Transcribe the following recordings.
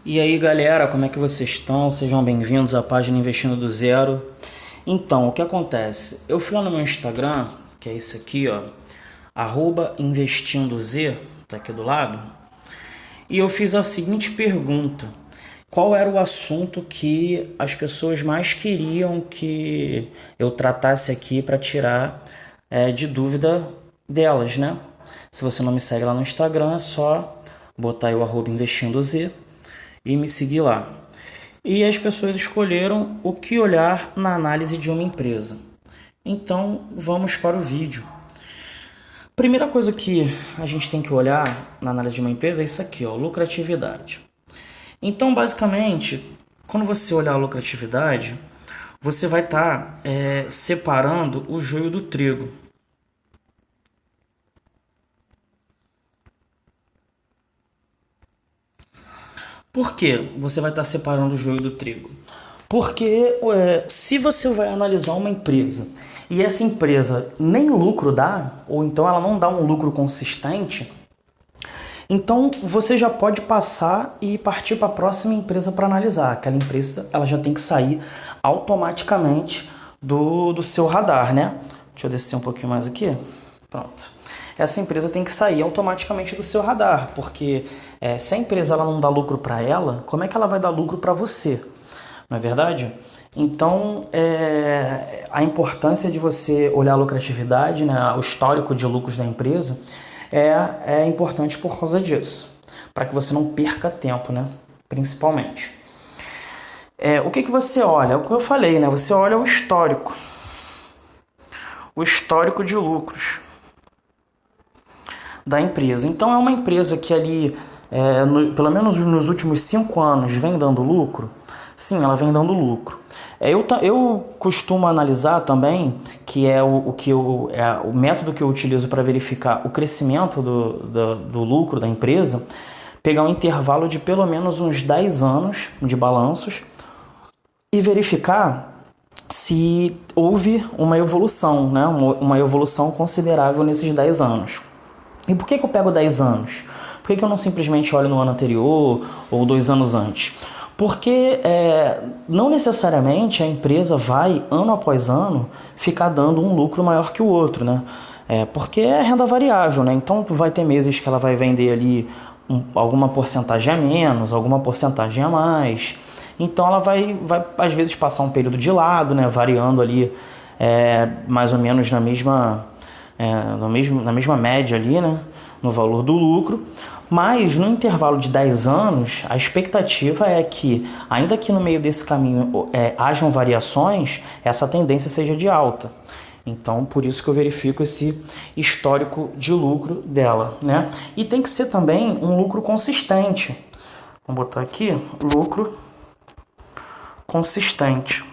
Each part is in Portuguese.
E aí galera, como é que vocês estão? Sejam bem-vindos à página Investindo do Zero. Então, o que acontece? Eu fui lá no meu Instagram, que é esse aqui, ó, @investindoj, tá aqui do lado, e eu fiz a seguinte pergunta: qual era o assunto que as pessoas mais queriam que eu tratasse aqui para tirar de dúvida delas, né? Se você não me segue lá no Instagram, é só botar aí o @investindoj e me seguir lá. E as pessoas escolheram o que olhar na análise de uma empresa. Então vamos para o vídeo. Primeira coisa que a gente tem que olhar na análise de uma empresa é isso aqui, ó, lucratividade. Então basicamente, quando você olhar a lucratividade, você vai estar separando o joio do trigo. Por que você vai estar separando o joio do trigo? Porque se você vai analisar uma empresa e essa empresa nem lucro dá, ou então ela não dá um lucro consistente, então você já pode passar e partir para a próxima empresa para analisar. Aquela empresa ela já tem que sair automaticamente do seu radar, né? Deixa eu descer um pouquinho mais aqui. Pronto. Essa empresa tem que sair automaticamente do seu radar, porque se a empresa ela não dá lucro para ela, como é que ela vai dar lucro para você? Não é verdade? Então, a importância de você olhar a lucratividade, né, o histórico de lucros da empresa, é importante por causa disso, para que você não perca tempo, né, principalmente. O que você olha? É o que eu falei, né? Você olha o histórico de lucros da empresa. Então, é uma empresa que ali, pelo menos nos últimos 5 anos, vem dando lucro. Sim, ela vem dando lucro. Eu costumo analisar também, que é o método que eu utilizo para verificar o crescimento do lucro da empresa, pegar um intervalo de pelo menos uns 10 anos de balanços e verificar se houve uma evolução, né? Uma evolução considerável nesses 10 anos. E por que eu pego 10 anos? Por que eu não simplesmente olho no ano anterior ou 2 anos antes? Porque não necessariamente a empresa vai, ano após ano, ficar dando um lucro maior que o outro, né? Porque é renda variável, né? Então vai ter meses que ela vai vender ali alguma porcentagem a menos, alguma porcentagem a mais. Então ela vai às vezes passar um período de lado, né? Variando ali mais ou menos na mesma média ali, né? No valor do lucro. Mas no intervalo de 10 anos, a expectativa é que, ainda que no meio desse caminho hajam variações, essa tendência seja de alta. Então, por isso que eu verifico esse histórico de lucro dela, né? E tem que ser também um lucro consistente. Vamos botar aqui, lucro consistente.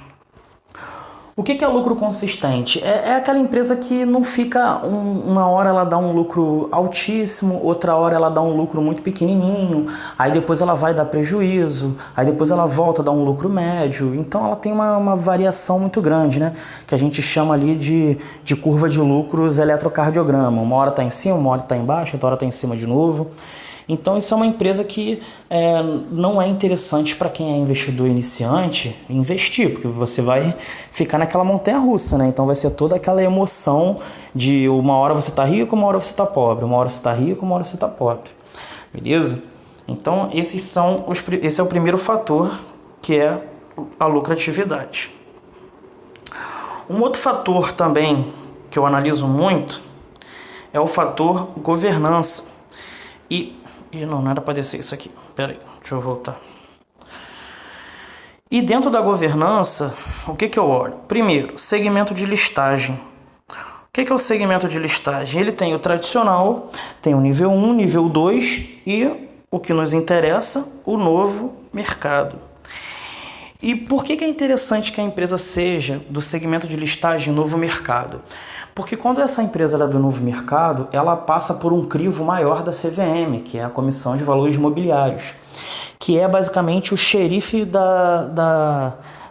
O que é lucro consistente? É aquela empresa que não fica, uma hora ela dá um lucro altíssimo, outra hora ela dá um lucro muito pequenininho, aí depois ela vai dar prejuízo, aí depois ela volta a dar um lucro médio. Então ela tem uma variação muito grande, né? Que a gente chama ali de curva de lucros eletrocardiograma. Uma hora está em cima, uma hora está embaixo, outra hora está em cima de novo. Então isso é uma empresa que não é interessante para quem é investidor iniciante investir, porque você vai ficar naquela montanha-russa, né? Então vai ser toda aquela emoção de uma hora você está rico, uma hora você está pobre, uma hora você está rico, uma hora você está pobre, beleza? Então esse é o primeiro fator, que é a lucratividade. Um outro fator também que eu analiso muito é o fator governança. Não era para descer isso aqui. Pera aí, deixa eu voltar. E dentro da governança, o que eu olho? Primeiro, segmento de listagem. O que é o segmento de listagem? Ele tem o tradicional, tem o nível 1, nível 2 e, o que nos interessa, o novo mercado. E por que é interessante que a empresa seja do segmento de listagem novo mercado? Porque quando essa empresa é do novo mercado, ela passa por um crivo maior da CVM, que é a Comissão de Valores Mobiliários, que é basicamente o xerife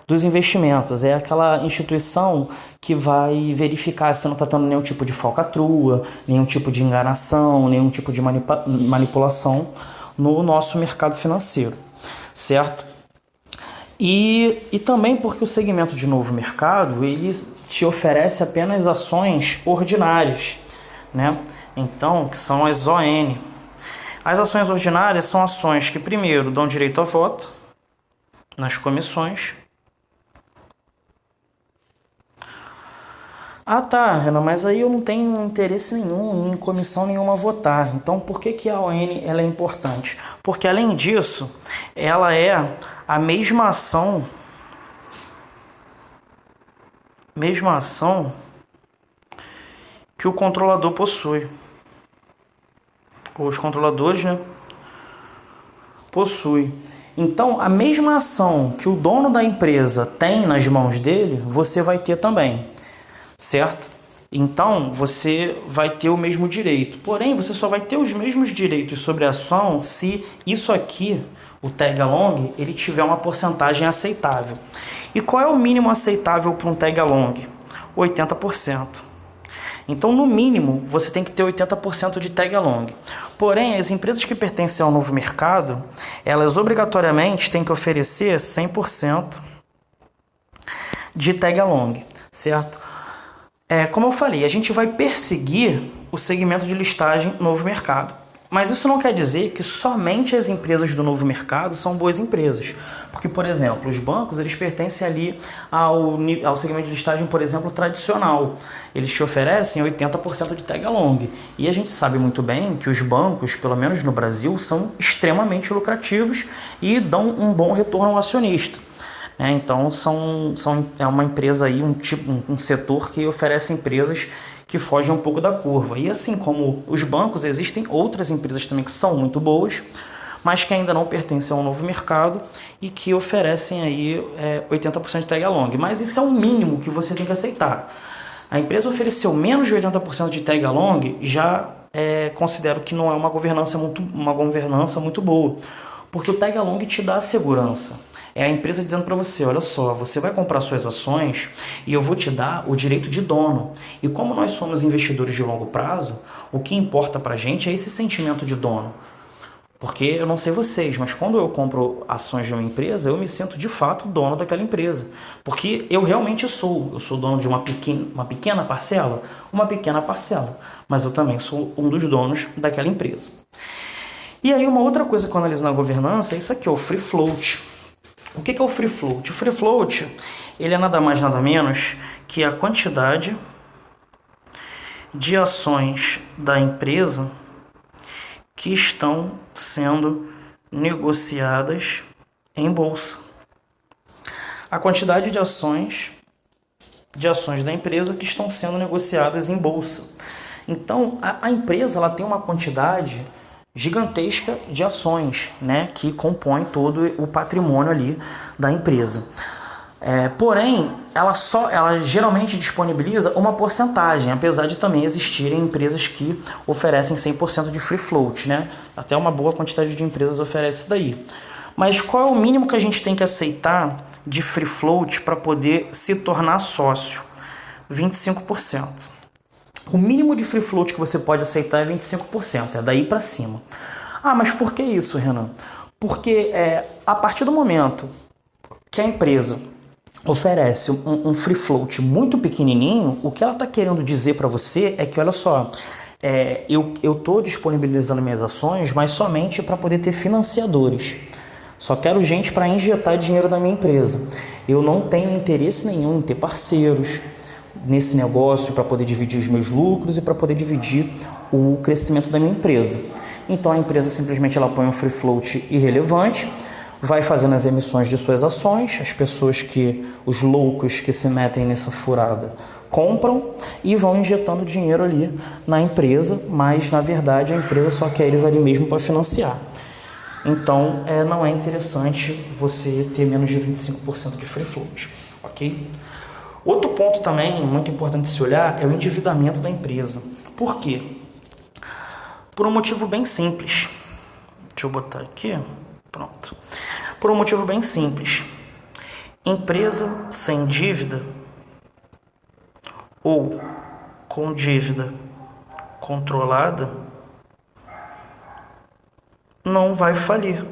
dos investimentos. É aquela instituição que vai verificar se não está tendo nenhum tipo de falcatrua, nenhum tipo de enganação, nenhum tipo de manipulação no nosso mercado financeiro. certo? E também porque o segmento de novo mercado, ele te oferece apenas ações ordinárias, né? Então, que são as ON. As ações ordinárias são ações que, primeiro, dão direito a voto nas comissões. Ah, tá, Renan, mas aí eu não tenho interesse nenhum em comissão nenhuma votar. Então, por que a ON ela é importante? Porque, além disso, ela é a mesma ação que o controlador possui. Ou os controladores, né, possuem. Então, a mesma ação que o dono da empresa tem nas mãos dele, você vai ter também, certo? Então, você vai ter o mesmo direito. Porém, você só vai ter os mesmos direitos sobre a ação se isso aqui, o tag along, ele tiver uma porcentagem aceitável. E qual é o mínimo aceitável para um tag along? 80%. Então, no mínimo, você tem que ter 80% de tag along. Porém, as empresas que pertencem ao novo mercado, elas obrigatoriamente têm que oferecer 100% de tag along, certo? Como eu falei, a gente vai perseguir o segmento de listagem novo mercado. Mas isso não quer dizer que somente as empresas do novo mercado são boas empresas. Porque, por exemplo, os bancos, eles pertencem ali ao segmento de listagem, por exemplo, tradicional. Eles te oferecem 80% de tag along. E a gente sabe muito bem que os bancos, pelo menos no Brasil, são extremamente lucrativos e dão um bom retorno ao acionista. Então, é uma empresa aí, um setor que oferece empresas que fogem um pouco da curva. E assim como os bancos, existem outras empresas também que são muito boas, mas que ainda não pertencem ao novo mercado e que oferecem aí 80% de tag along. Mas isso é o mínimo que você tem que aceitar. A empresa ofereceu menos de 80% de tag along, já considero que não é uma governança muito boa, porque o tag along te dá a segurança. É a empresa dizendo para você, olha só, você vai comprar suas ações e eu vou te dar o direito de dono. E como nós somos investidores de longo prazo, o que importa para a gente é esse sentimento de dono. Porque eu não sei vocês, mas quando eu compro ações de uma empresa, eu me sinto de fato dono daquela empresa. Porque eu realmente sou. Eu sou dono de uma pequena parcela, mas eu também sou um dos donos daquela empresa. E aí uma outra coisa que eu analiso na governança é isso aqui, o free float. O que é o free float? O free float, ele é nada mais nada menos que a quantidade de ações da empresa que estão sendo negociadas em bolsa. A quantidade de ações da empresa que estão sendo negociadas em bolsa. Então, a empresa ela tem uma quantidade gigantesca de ações, né, que compõem todo o patrimônio ali da empresa. Porém, ela geralmente disponibiliza uma porcentagem, apesar de também existirem empresas que oferecem 100% de free float, né? Até uma boa quantidade de empresas oferece isso daí. Mas qual é o mínimo que a gente tem que aceitar de free float para poder se tornar sócio? 25%. O mínimo de free float que você pode aceitar é 25%, é daí para cima. Ah, mas por que isso, Renan? Porque a partir do momento que a empresa oferece um free float muito pequenininho, o que ela está querendo dizer para você é que, olha só, eu estou disponibilizando minhas ações, mas somente para poder ter financiadores. Só quero gente para injetar dinheiro na minha empresa. Eu não tenho interesse nenhum em ter parceiros nesse negócio para poder dividir os meus lucros e para poder dividir o crescimento da minha empresa. Então a empresa simplesmente ela põe um free float irrelevante, vai fazendo as emissões de suas ações, os loucos que se metem nessa furada compram e vão injetando dinheiro ali na empresa, mas na verdade a empresa só quer eles ali mesmo para financiar. Então não é interessante você ter menos de 25% de free float, ok? Outro ponto também muito importante de se olhar é o endividamento da empresa. Por quê? Por um motivo bem simples. Deixa eu botar aqui. Pronto. Por um motivo bem simples. Empresa sem dívida ou com dívida controlada não vai falir.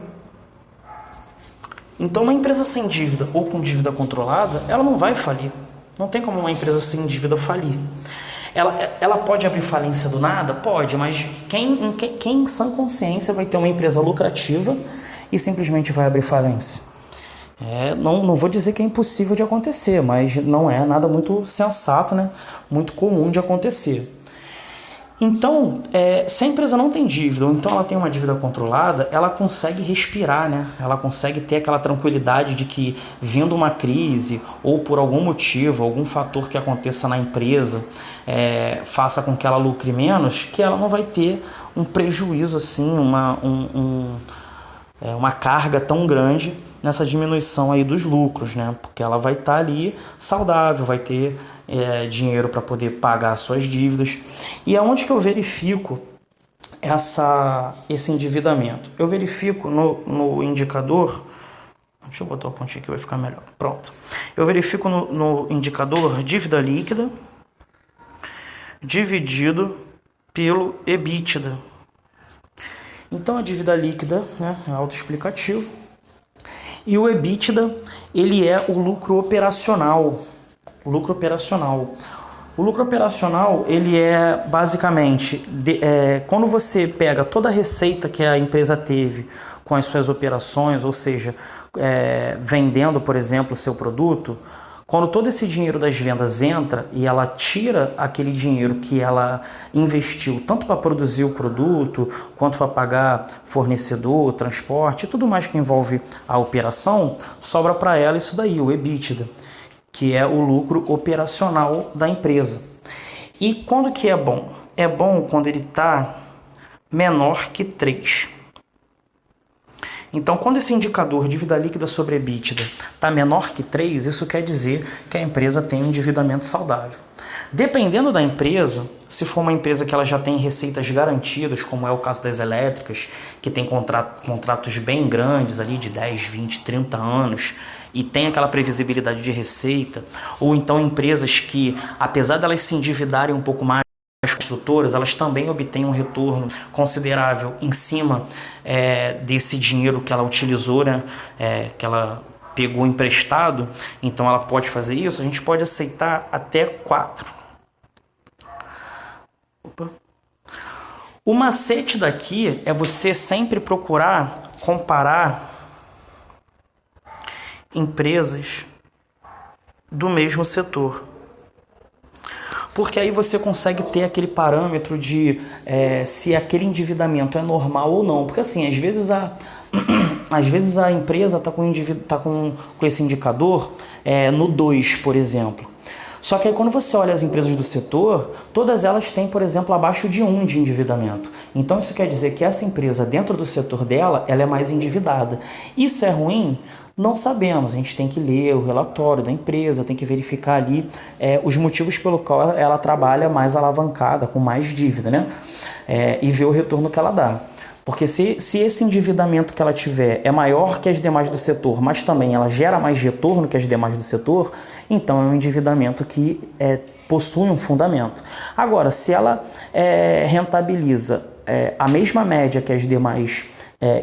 Então, uma empresa sem dívida ou com dívida controlada, ela não vai falir. Não tem como uma empresa sem dívida falir. Ela pode abrir falência do nada? Pode, mas quem em sã consciência vai ter uma empresa lucrativa e simplesmente vai abrir falência? Não vou dizer que é impossível de acontecer, mas não é nada muito sensato, né? Muito comum de acontecer. Então, se a empresa não tem dívida, ou então ela tem uma dívida controlada, ela consegue respirar, né? Ela consegue ter aquela tranquilidade de que, vindo uma crise, ou por algum motivo, algum fator que aconteça na empresa, faça com que ela lucre menos, que ela não vai ter um prejuízo, assim, uma carga tão grande nessa diminuição aí dos lucros, né? Porque ela vai estar ali saudável, vai ter dinheiro para poder pagar suas dívidas. E aonde que eu verifico esse endividamento? Eu verifico no indicador. Deixa eu botar o pontinho aqui, vai ficar melhor. Pronto. Eu verifico no indicador dívida líquida dividido pelo EBITDA. Então a dívida líquida, né, é autoexplicativo. E o EBITDA, ele é o lucro operacional. O lucro operacional. O lucro operacional, ele é basicamente, quando você pega toda a receita que a empresa teve com as suas operações, ou seja, vendendo, por exemplo, o seu produto, quando todo esse dinheiro das vendas entra e ela tira aquele dinheiro que ela investiu, tanto para produzir o produto, quanto para pagar fornecedor, transporte, tudo mais que envolve a operação, sobra para ela isso daí, o EBITDA, que é o lucro operacional da empresa. E quando que é bom? É bom quando ele está menor que 3. Então, quando esse indicador dívida líquida sobre EBITDA está menor que 3, isso quer dizer que a empresa tem um endividamento saudável. Dependendo da empresa, se for uma empresa que ela já tem receitas garantidas, como é o caso das elétricas, que tem contratos bem grandes ali de 10, 20, 30 anos e tem aquela previsibilidade de receita, ou então empresas que, apesar delas se endividarem um pouco mais, as construtoras, elas também obtêm um retorno considerável em cima desse dinheiro que ela utilizou, né, que ela pegou emprestado, então ela pode fazer isso, a gente pode aceitar até 4. O macete daqui é você sempre procurar comparar empresas do mesmo setor. Porque aí você consegue ter aquele parâmetro de se aquele endividamento é normal ou não. Porque assim, às vezes a empresa está com esse indicador no 2, por exemplo. Só que aí quando você olha as empresas do setor, todas elas têm, por exemplo, abaixo de 1 de endividamento. Então isso quer dizer que essa empresa, dentro do setor dela, ela é mais endividada. Isso é ruim? Não sabemos, a gente tem que ler o relatório da empresa, tem que verificar ali os motivos pelo qual ela trabalha mais alavancada, com mais dívida, né? E ver o retorno que ela dá. Porque se esse endividamento que ela tiver é maior que as demais do setor, mas também ela gera mais retorno que as demais do setor, então é um endividamento que possui um fundamento. Agora, se ela rentabiliza a mesma média que as demais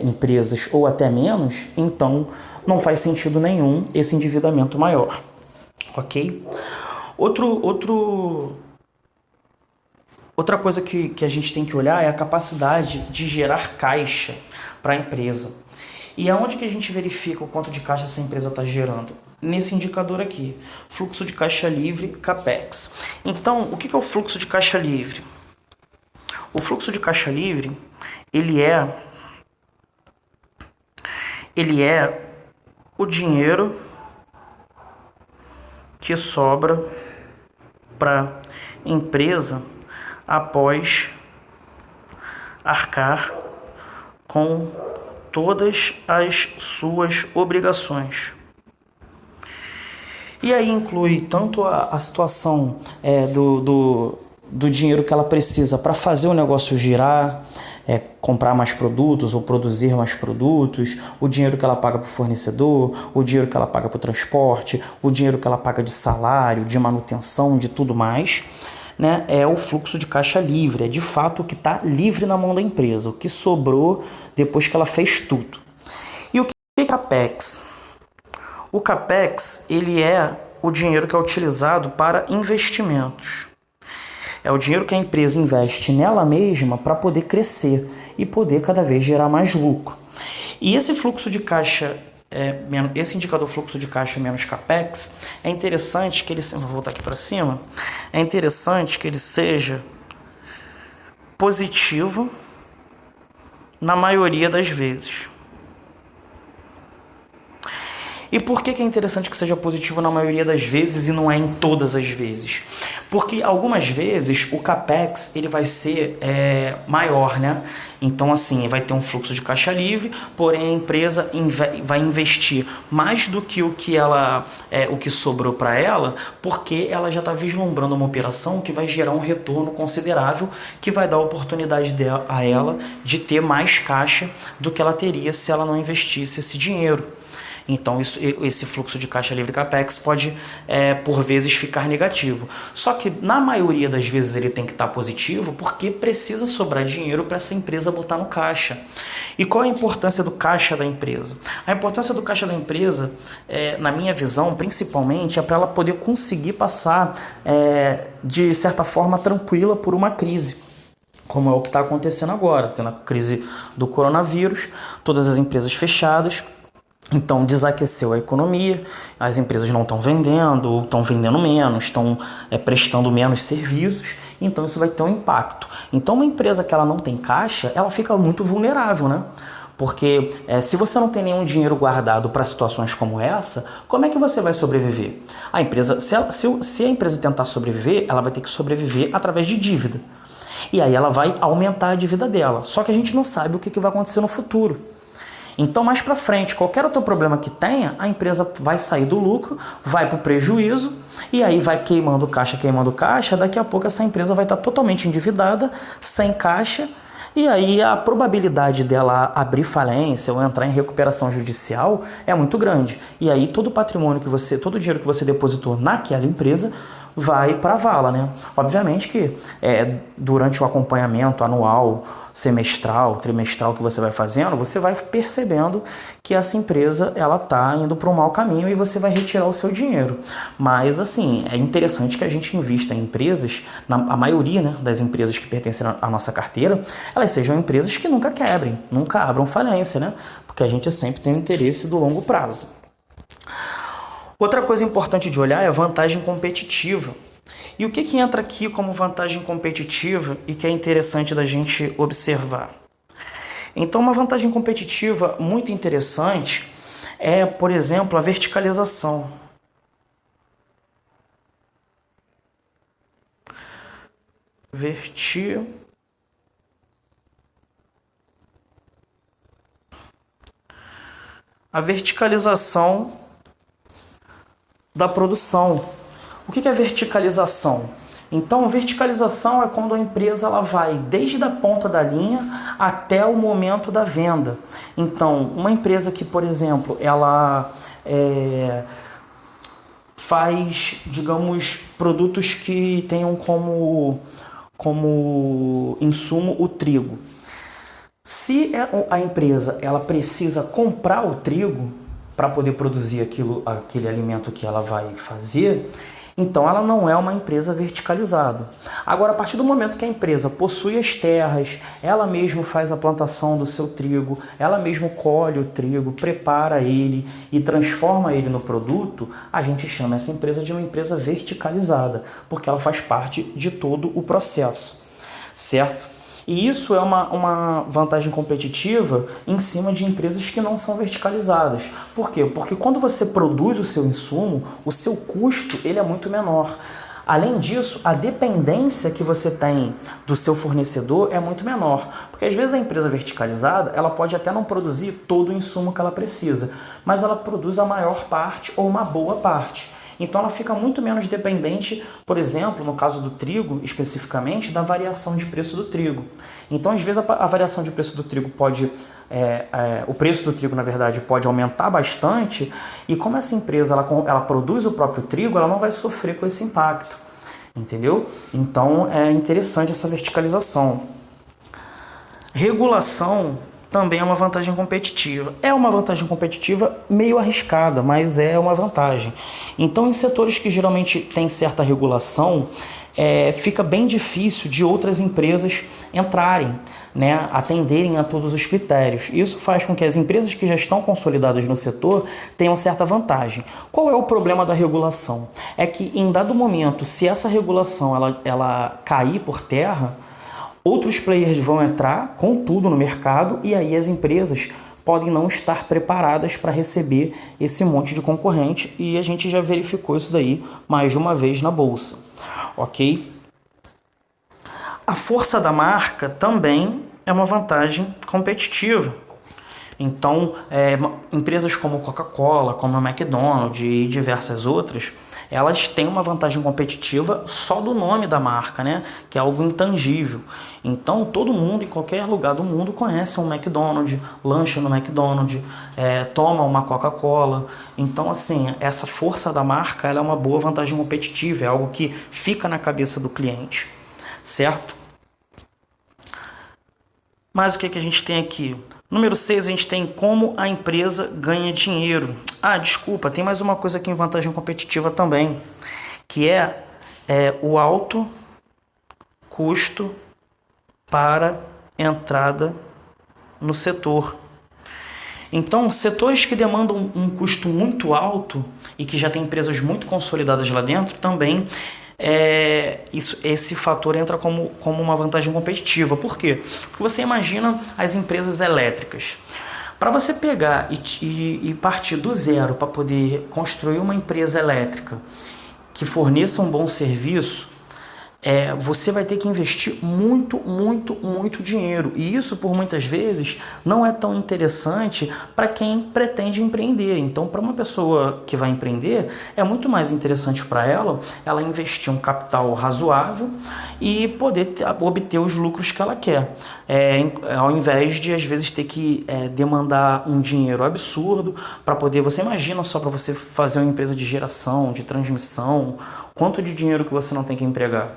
empresas ou até menos, então não faz sentido nenhum esse endividamento maior, ok? Outra coisa que a gente tem que olhar é a capacidade de gerar caixa para a empresa. E aonde que a gente verifica o quanto de caixa essa empresa está gerando? Nesse indicador aqui, fluxo de caixa livre, CAPEX. Então, o que é o fluxo de caixa livre? O fluxo de caixa livre, ele é o dinheiro que sobra para a empresa após arcar com todas as suas obrigações. E aí inclui tanto a situação do dinheiro que ela precisa para fazer o negócio girar, comprar mais produtos ou produzir mais produtos, o dinheiro que ela paga para o fornecedor, o dinheiro que ela paga para o transporte, o dinheiro que ela paga de salário, de manutenção, de tudo mais, né? É o fluxo de caixa livre, é de fato o que está livre na mão da empresa, o que sobrou depois que ela fez tudo. E o que é CAPEX? O CAPEX, ele é o dinheiro que é utilizado para investimentos. É o dinheiro que a empresa investe nela mesma para poder crescer e poder cada vez gerar mais lucro. E esse fluxo de caixa, esse indicador fluxo de caixa menos CAPEX, é interessante que ele, vou voltar aqui para cima, é interessante que ele seja positivo na maioria das vezes. E por que é interessante que seja positivo na maioria das vezes e não é em todas as vezes? Porque algumas vezes o CAPEX ele vai ser maior, né? Então, assim, vai ter um fluxo de caixa livre, porém a empresa vai investir mais do que o que sobrou para ela, porque ela já está vislumbrando uma operação que vai gerar um retorno considerável, que vai dar a oportunidade a ela de ter mais caixa do que ela teria se ela não investisse esse dinheiro. Então esse fluxo de caixa livre CAPEX pode, por vezes, ficar negativo. Só que na maioria das vezes ele tem que estar positivo porque precisa sobrar dinheiro para essa empresa botar no caixa. E qual é a importância do caixa da empresa? A importância do caixa da empresa, na minha visão, principalmente, é para ela poder conseguir passar, de certa forma, tranquila por uma crise. Como é o que está acontecendo agora, tendo a crise do coronavírus, todas as empresas fechadas. Então desaqueceu a economia, as empresas não estão vendendo, ou estão vendendo menos, estão prestando menos serviços, então isso vai ter um impacto. Então uma empresa que ela não tem caixa, ela fica muito vulnerável, né? Porque se você não tem nenhum dinheiro guardado para situações como essa, como é que você vai sobreviver? A empresa, se a empresa tentar sobreviver, ela vai ter que sobreviver através de dívida. E aí ela vai aumentar a dívida dela. Só que a gente não sabe o que vai acontecer no futuro. Então, mais para frente, qualquer outro problema que tenha, a empresa vai sair do lucro, vai para o prejuízo e aí vai queimando caixa. Daqui a pouco essa empresa vai estar totalmente endividada, sem caixa, e aí a probabilidade dela abrir falência ou entrar em recuperação judicial é muito grande. E aí todo o patrimônio todo o dinheiro que você depositou naquela empresa vai para a vala, né? Obviamente que durante o acompanhamento anual, semestral, trimestral que você vai fazendo, você vai percebendo que essa empresa ela está indo para um mau caminho e você vai retirar o seu dinheiro. Mas assim, é interessante que a gente invista em empresas, a maioria, né, das empresas que pertencem à nossa carteira, elas sejam empresas que nunca quebrem, nunca abram falência, né? Porque a gente sempre tem o interesse do longo prazo. Outra coisa importante de olhar é a vantagem competitiva. E o que entra aqui como vantagem competitiva e que é interessante da gente observar? Então, uma vantagem competitiva muito interessante é, por exemplo, a verticalização. A verticalização da produção. O que é verticalização? Então, verticalização é quando a empresa ela vai desde a ponta da linha até o momento da venda. Então, uma empresa que, por exemplo, ela faz, digamos, produtos que tenham como insumo o trigo. Se a empresa ela precisa comprar o trigo para poder produzir aquele alimento que ela vai fazer, então ela não é uma empresa verticalizada. Agora, a partir do momento que a empresa possui as terras, ela mesma faz a plantação do seu trigo, ela mesma colhe o trigo, prepara ele e transforma ele no produto, a gente chama essa empresa de uma empresa verticalizada, porque ela faz parte de todo o processo, certo? E isso é uma vantagem competitiva em cima de empresas que não são verticalizadas. Por quê? Porque quando você produz o seu insumo, o seu custo ele é muito menor. Além disso, a dependência que você tem do seu fornecedor é muito menor. Porque às vezes a empresa verticalizada ela pode até não produzir todo o insumo que ela precisa, mas ela produz a maior parte ou uma boa parte. Então ela fica muito menos dependente, por exemplo, no caso do trigo especificamente, da variação de preço do trigo. Então às vezes a variação de preço do trigo pode, o preço do trigo na verdade pode aumentar bastante e como essa empresa ela produz o próprio trigo, ela não vai sofrer com esse impacto, entendeu? Então é interessante essa verticalização. Regulação também é uma vantagem competitiva. É uma vantagem competitiva meio arriscada, mas é uma vantagem. Então, em setores que geralmente tem certa regulação, fica bem difícil de outras empresas entrarem, né, atenderem a todos os critérios. Isso faz com que as empresas que já estão consolidadas no setor tenham certa vantagem. Qual é o problema da regulação? É que em dado momento, se essa regulação ela cair por terra, outros players vão entrar com tudo no mercado e aí as empresas podem não estar preparadas para receber esse monte de concorrente e a gente já verificou isso daí mais de uma vez na bolsa, ok? A força da marca também é uma vantagem competitiva. Então, empresas como Coca-Cola, como a McDonald's e diversas outras, elas têm uma vantagem competitiva só do nome da marca, né? Que é algo intangível. Então, todo mundo, em qualquer lugar do mundo, conhece um McDonald's, lancha no McDonald's, toma uma Coca-Cola. Então, assim, essa força da marca ela é uma boa vantagem competitiva, é algo que fica na cabeça do cliente, certo? Mas o que a gente tem aqui? Número 6, a gente tem como a empresa ganha dinheiro. Ah, desculpa, tem mais uma coisa aqui em vantagem competitiva também, que é o alto custo para entrada no setor. Então, setores que demandam um custo muito alto e que já tem empresas muito consolidadas lá dentro também esse fator entra como uma vantagem competitiva. Por quê? Porque você imagina as empresas elétricas. Para você pegar e partir do zero para poder construir uma empresa elétrica que forneça um bom serviço, você vai ter que investir muito, muito, muito dinheiro. E isso, por muitas vezes, não é tão interessante para quem pretende empreender. Então, para uma pessoa que vai empreender, é muito mais interessante para ela investir um capital razoável e poder obter os lucros que ela quer. Ao invés de, às vezes, ter que demandar um dinheiro absurdo para poder... Você imagina só para você fazer uma empresa de geração, de transmissão, quanto de dinheiro que você não tem que empregar.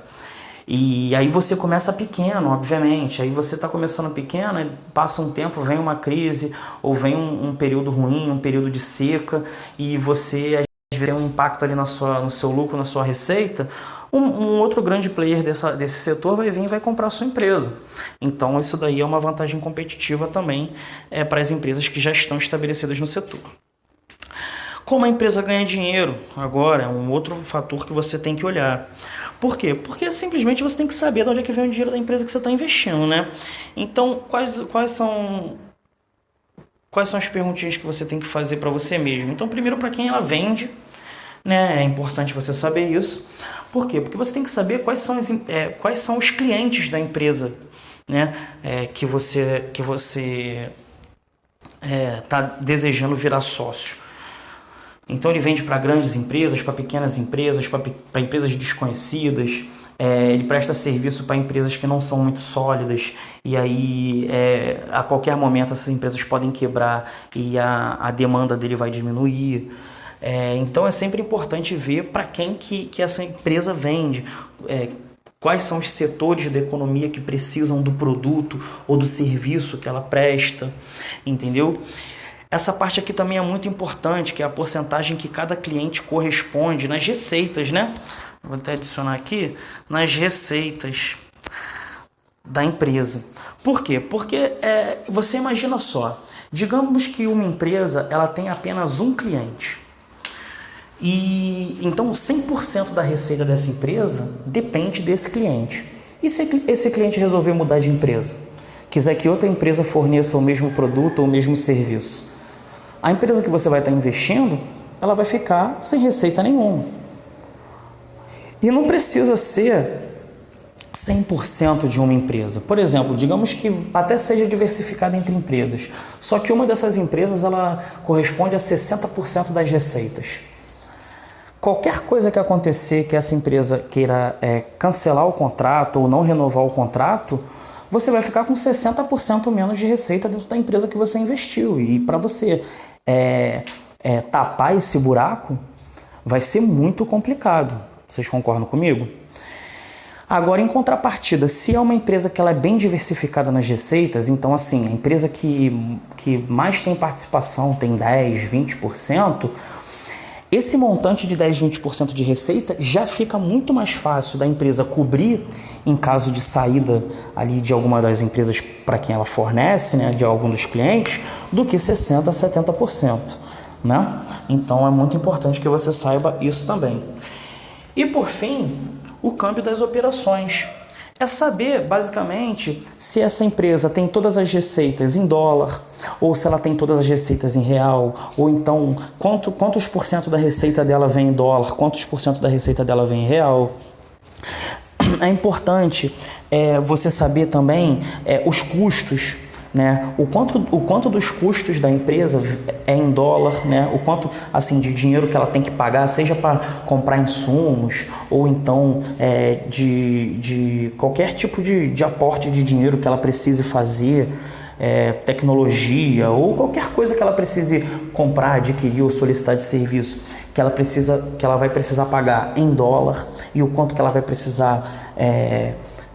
E aí você começa pequeno, obviamente. Aí você está começando pequeno, passa um tempo, vem uma crise, ou vem um período ruim, um período de seca, e você às vezes tem um impacto ali no seu lucro, na sua receita. Um outro grande player desse setor vai vir e vai comprar a sua empresa. Então isso daí é uma vantagem competitiva também para as empresas que já estão estabelecidas no setor. Como a empresa ganha dinheiro, agora é um outro fator que você tem que olhar. Por quê? Porque simplesmente você tem que saber de onde é que vem o dinheiro da empresa que você está investindo, né? Então, quais são as perguntinhas que você tem que fazer para você mesmo? Então, primeiro, para quem ela vende, né? É importante você saber isso. Por quê? Porque você tem que saber quais são os clientes da empresa, né? Que você está desejando virar sócio. Então ele vende para grandes empresas, para pequenas empresas, para empresas desconhecidas, ele presta serviço para empresas que não são muito sólidas e aí a qualquer momento essas empresas podem quebrar e a demanda dele vai diminuir. Então é sempre importante ver para quem que essa empresa vende, quais são os setores da economia que precisam do produto ou do serviço que ela presta, entendeu? Essa parte aqui também é muito importante, que é a porcentagem que cada cliente corresponde nas receitas, né? Vou até adicionar aqui, nas receitas da empresa. Por quê? Porque você imagina só, digamos que uma empresa ela tem apenas um cliente. E então 100% da receita dessa empresa depende desse cliente. E se esse cliente resolver mudar de empresa? Quiser que outra empresa forneça o mesmo produto ou o mesmo serviço? A empresa que você vai estar investindo, ela vai ficar sem receita nenhuma. E não precisa ser 100% de uma empresa. Por exemplo, digamos que até seja diversificada entre empresas, só que uma dessas empresas ela corresponde a 60% das receitas. Qualquer coisa que acontecer que essa empresa queira cancelar o contrato ou não renovar o contrato, você vai ficar com 60% menos de receita dentro da empresa que você investiu. E para você tapar esse buraco, vai ser muito complicado. Vocês concordam comigo? Agora, em contrapartida, se é uma empresa que ela é bem diversificada nas receitas, então assim, a empresa que mais tem participação, tem 10, 20%, esse montante de 10, 20% de receita já fica muito mais fácil da empresa cobrir em caso de saída ali de alguma das empresas para quem ela fornece, né, de algum dos clientes, do que 60%, 70%. Né? Então é muito importante que você saiba isso também. E por fim, o câmbio das operações. É saber, basicamente, se essa empresa tem todas as receitas em dólar, ou se ela tem todas as receitas em real, ou então quantos por cento da receita dela vem em dólar, quantos por cento da receita dela vem em real. É importante você saber também os custos, né? O quanto dos custos da empresa é em dólar, né? O quanto assim de dinheiro que ela tem que pagar, seja para comprar insumos ou então de qualquer tipo de aporte de dinheiro que ela precise fazer, tecnologia ou qualquer coisa que ela precise comprar, adquirir ou solicitar de serviço, que ela vai precisar pagar em dólar, e o quanto que ela vai precisar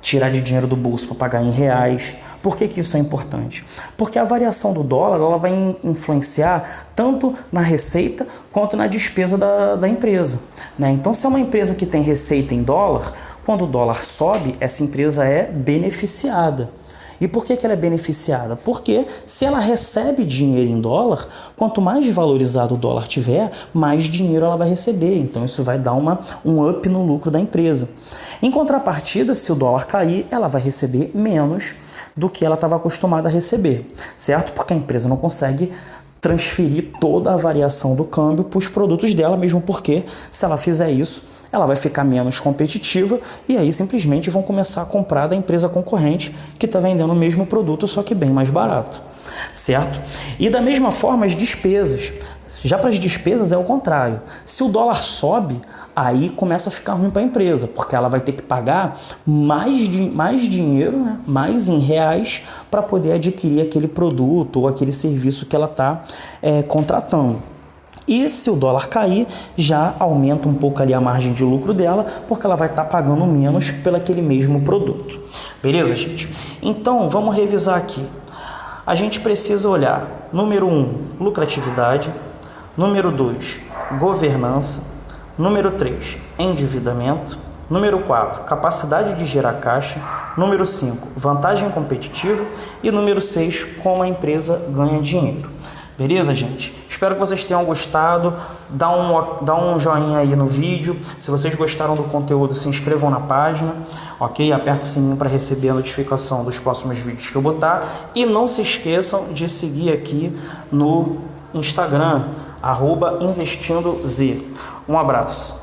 tirar de dinheiro do bolso para pagar em reais. Por que isso é importante? Porque a variação do dólar ela vai influenciar tanto na receita quanto na despesa da empresa, né? Então, se é uma empresa que tem receita em dólar, quando o dólar sobe, essa empresa é beneficiada. E por que ela é beneficiada? Porque se ela recebe dinheiro em dólar, quanto mais valorizado o dólar tiver, mais dinheiro ela vai receber. Então isso vai dar um up no lucro da empresa. Em contrapartida, se o dólar cair, ela vai receber menos do que ela estava acostumada a receber, certo? Porque a empresa não consegue transferir toda a variação do câmbio para os produtos dela, mesmo porque se ela fizer isso, ela vai ficar menos competitiva e aí simplesmente vão começar a comprar da empresa concorrente que está vendendo o mesmo produto, só que bem mais barato, certo? E da mesma forma as despesas. Já para as despesas é o contrário. Se o dólar sobe, aí começa a ficar ruim para a empresa, porque ela vai ter que pagar mais dinheiro, né? Mais em reais, para poder adquirir aquele produto ou aquele serviço que ela está contratando. E se o dólar cair, já aumenta um pouco ali a margem de lucro dela, porque ela vai estar pagando menos pelo aquele mesmo produto. Beleza, gente? Então, vamos revisar aqui. A gente precisa olhar, número 1, lucratividade, número 2, governança, número 3, endividamento, número 4, capacidade de gerar caixa, número 5, vantagem competitiva e número 6, como a empresa ganha dinheiro. Beleza, gente? Espero que vocês tenham gostado. Dá um joinha aí no vídeo. Se vocês gostaram do conteúdo, se inscrevam na página, ok? Aperta o sininho para receber a notificação dos próximos vídeos que eu botar. E não se esqueçam de seguir aqui no Instagram, @investindoz. Um abraço.